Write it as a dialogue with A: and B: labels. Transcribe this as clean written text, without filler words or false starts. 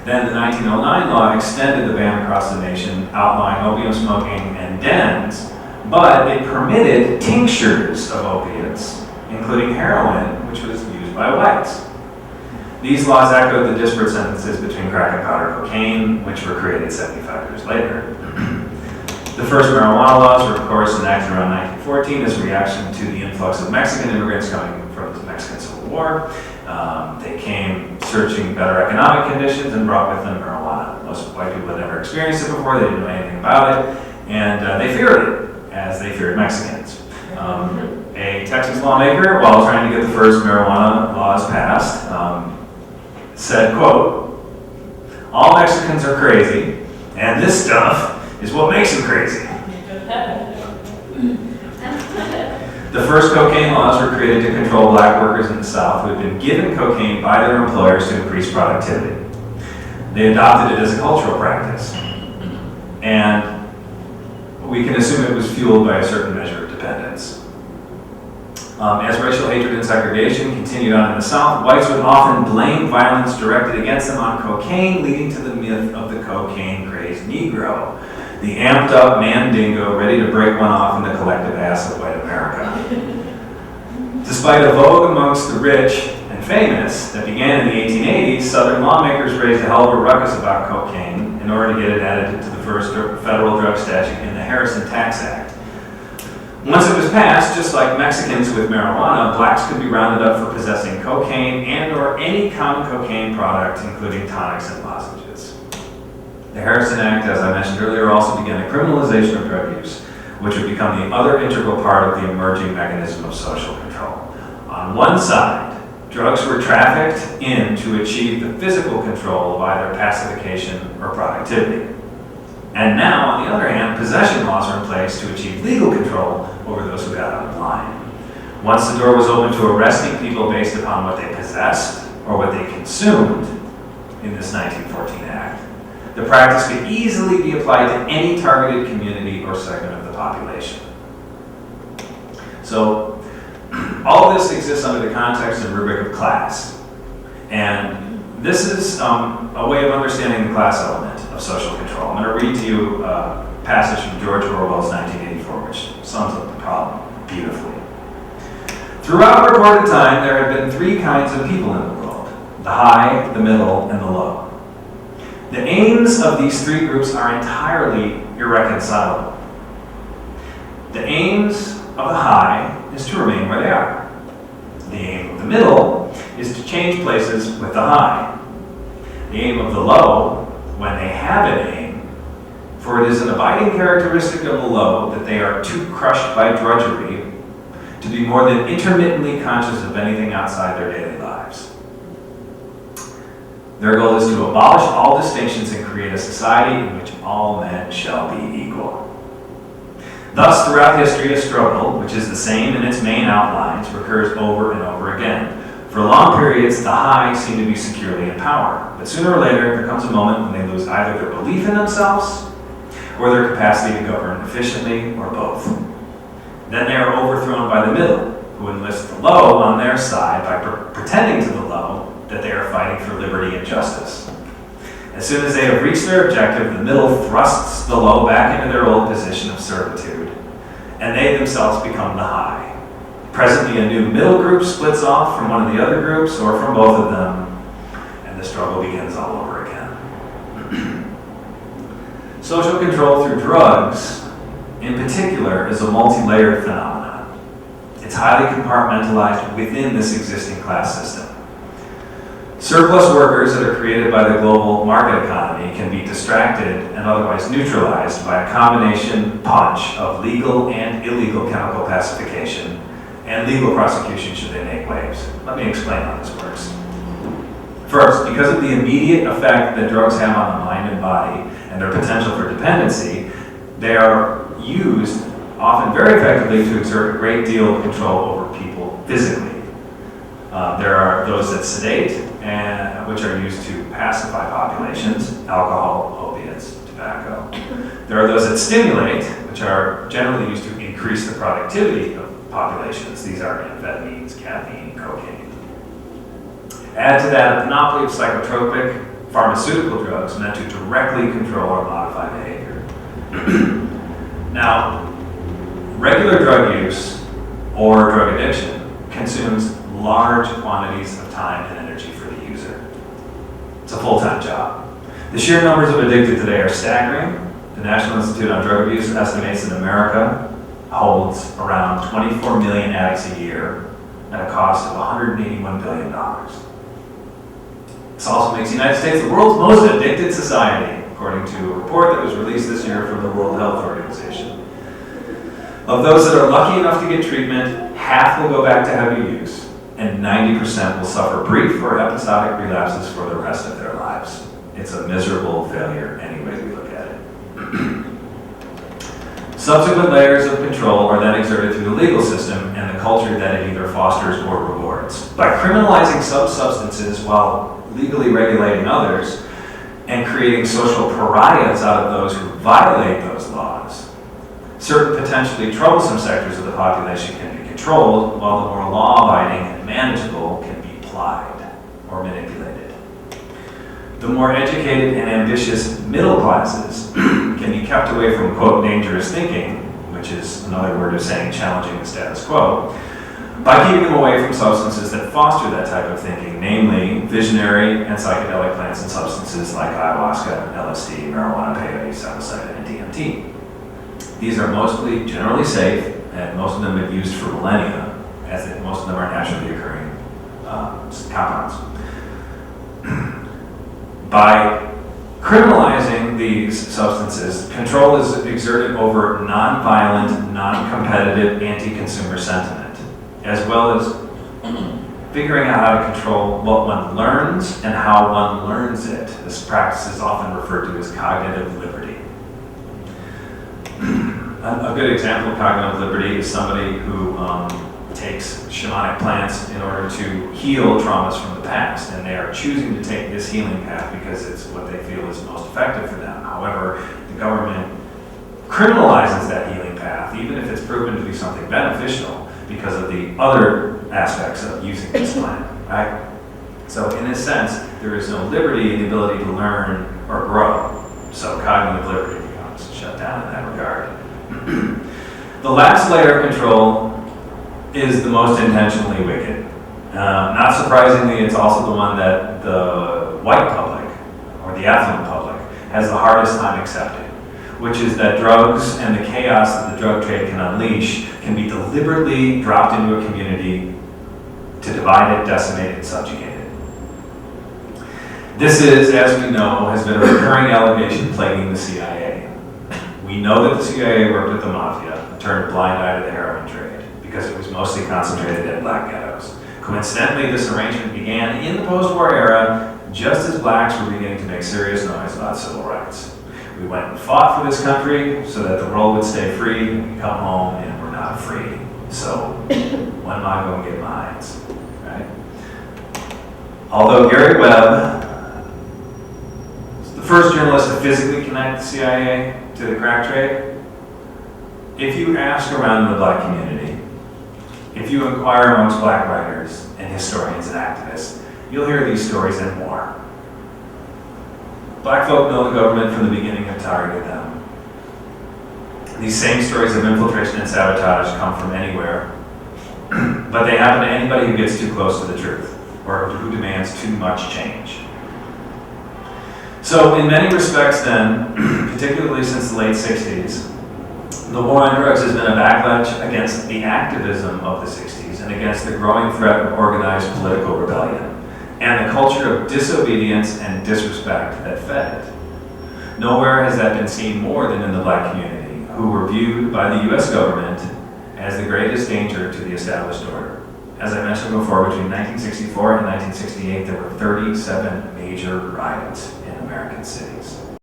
A: Then the 1909 law extended the ban across the nation, outlawing opium smoking and dens, but it permitted tinctures of opiates, including heroin, which was used by whites. These laws echoed the disparate sentences between crack and powder cocaine, which were created 75 years later. The first marijuana laws were, of course, enacted around 1914 as a reaction to the influx of Mexican immigrants coming from the Mexican Civil War. They came searching better economic conditions and brought with them marijuana. Most white people had never experienced it before, they didn't know anything about it, and they feared it, as they feared Mexicans. A Texas lawmaker, while trying to get the first marijuana laws passed, said, quote, "All Mexicans are crazy, and this stuff is what makes them crazy." The first cocaine laws were created to control black workers in the South who had been given cocaine by their employers to increase productivity. They adopted it as a cultural practice, and we can assume it was fueled by a certain measure of dependence. As racial hatred and segregation continued on in the South, whites would often blame violence directed against them on cocaine, leading to the myth of the cocaine-crazed Negro, the amped-up mandingo ready to break one off in the collective ass of white America. Despite a vogue amongst the rich and famous that began in the 1880s, Southern lawmakers raised a hell of a ruckus about cocaine in order to get it added to the first federal drug statute in the Harrison Tax Act. Once it was passed, just like Mexicans with marijuana, blacks could be rounded up for possessing cocaine and or any common cocaine product, including tonics and lozenges. The Harrison Act, as I mentioned earlier, also began a criminalization of drug use, which would become the other integral part of the emerging mechanism of social control. On one side, drugs were trafficked in to achieve the physical control of either pacification or productivity. And now, on the other hand, possession laws are in place to achieve legal control over those who got out of line. Once the door was open to arresting people based upon what they possessed or what they consumed in this 1914 Act, the practice could easily be applied to any targeted community or segment of the population. So, all of this exists under the context and rubric of class. And this is a way of understanding the class element of social control. I'm going to read to you a passage from George Orwell's 1984, which sums up the problem beautifully. Throughout recorded time, there have been three kinds of people in the world: the high, the middle, and the low. The aims of these three groups are entirely irreconcilable. The aims of the high is to remain where they are. The aim of the middle is to change places with the high. The aim of the low, when they have an aim, for it is an abiding characteristic of the low that they are too crushed by drudgery to be more than intermittently conscious of anything outside their daily lives. Their goal is to abolish all distinctions and create a society in which all men shall be equal. Thus, throughout history, a struggle, which is the same in its main outlines, recurs over and over again. For long periods, the high seem to be securely in power, but sooner or later there comes a moment when they lose either their belief in themselves or their capacity to govern efficiently, or both. Then they are overthrown by the middle, who enlist the low on their side by pretending to the low that they are fighting for liberty and justice. As soon as they have reached their objective, the middle thrusts the low back into their old position of servitude, and they themselves become the high. Presently, a new middle group splits off from one of the other groups, or from both of them, and the struggle begins all over again. Social control through drugs, in particular, is a multi-layered phenomenon. It's highly compartmentalized within this existing class system. Surplus workers that are created by the global market economy can be distracted and otherwise neutralized by a combination punch of legal and illegal chemical pacification and legal prosecution should they make waves. Let me explain how this works. First, because of the immediate effect that drugs have on the mind and body and their potential for dependency, they are used often very effectively to exert a great deal of control over people physically. There are those that sedate, which are used to pacify populations: alcohol, opiates, tobacco. There are those that stimulate, which are generally used to increase the productivity of populations. These are amphetamines, caffeine, cocaine. Add to that a panoply of psychotropic, pharmaceutical drugs meant to directly control or modify behavior. Now, regular drug use or drug addiction consumes large quantities of time and energy for the user. It's a full-time job. The sheer numbers of addicted today are staggering. The National Institute on Drug Abuse estimates that America holds around 24 million addicts a year at a cost of $181 billion. This also makes the United States the world's most addicted society, according to a report that was released this year from the World Health Organization. Of those that are lucky enough to get treatment, half will go back to heavy use, and 90% will suffer brief or episodic relapses for the rest of their lives. It's a miserable failure any way we look at it. Subsequent layers of control are then exerted through the legal system and the culture that it either fosters or rewards. By criminalizing some substances while legally regulating others and creating social pariahs out of those who violate those laws, certain potentially troublesome sectors of the population can be controlled, while the more law-abiding and manageable can be plied or manipulated. The more educated and ambitious middle classes can be kept away from, quote, dangerous thinking, which is another word of saying challenging the status quo, by keeping them away from substances that foster that type of thinking, namely visionary and psychedelic plants and substances like ayahuasca, LSD, marijuana, peyote, psilocybin, and DMT. These are mostly generally safe, and most of them have been used for millennia, as most of them are naturally occurring compounds. By criminalizing these substances, control is exerted over non-violent, non-competitive, anti-consumer sentiment, as well as figuring out how to control what one learns and how one learns it. This practice is often referred to as cognitive liberty. A good example of cognitive liberty is somebody who takes shamanic plants in order to heal traumas from the past, and they are choosing to take this healing path because it's what they feel is most effective for them. However, the government criminalizes that healing path, even if it's proven to be something beneficial, because of the other aspects of using this plant, right? So in this sense, there is no liberty in the ability to learn or grow. So cognitive liberty becomes shut down in that regard. The last layer of control is the most intentionally wicked. Not surprisingly, it's also the one that the white public, or the affluent public, has the hardest time accepting, which is that drugs and the chaos that the drug trade can unleash can be deliberately dropped into a community to divide it, decimate it, and subjugate it. This is, as we know, has been a recurring allegation plaguing the CIA. We know that the CIA worked with the mafia and turned a blind eye to the heroin trade because it was mostly concentrated in black ghettos. Coincidentally, this arrangement began in the post-war era, just as blacks were beginning to make serious noise about civil rights. We went and fought for this country so that the world would stay free, and we come home and we're not free. So, when am I going to get mines, right? Although Gary Webb was the first journalist to physically connect the CIA to the crack trade, if you ask around in the black community, if you inquire amongst black writers and historians and activists, you'll hear these stories and more. Black folk know the government from the beginning have targeted them. These same stories of infiltration and sabotage come from anywhere, but they happen to anybody who gets too close to the truth or who demands too much change. So in many respects then, particularly since the late 60s, the war on drugs has been a backlash against the activism of the 60s and against the growing threat of organized political rebellion and the culture of disobedience and disrespect that fed it. Nowhere has that been seen more than in the black community, who were viewed by the US government as the greatest danger to the established order. As I mentioned before, between 1964 and 1968, there were 37 major riots in American cities.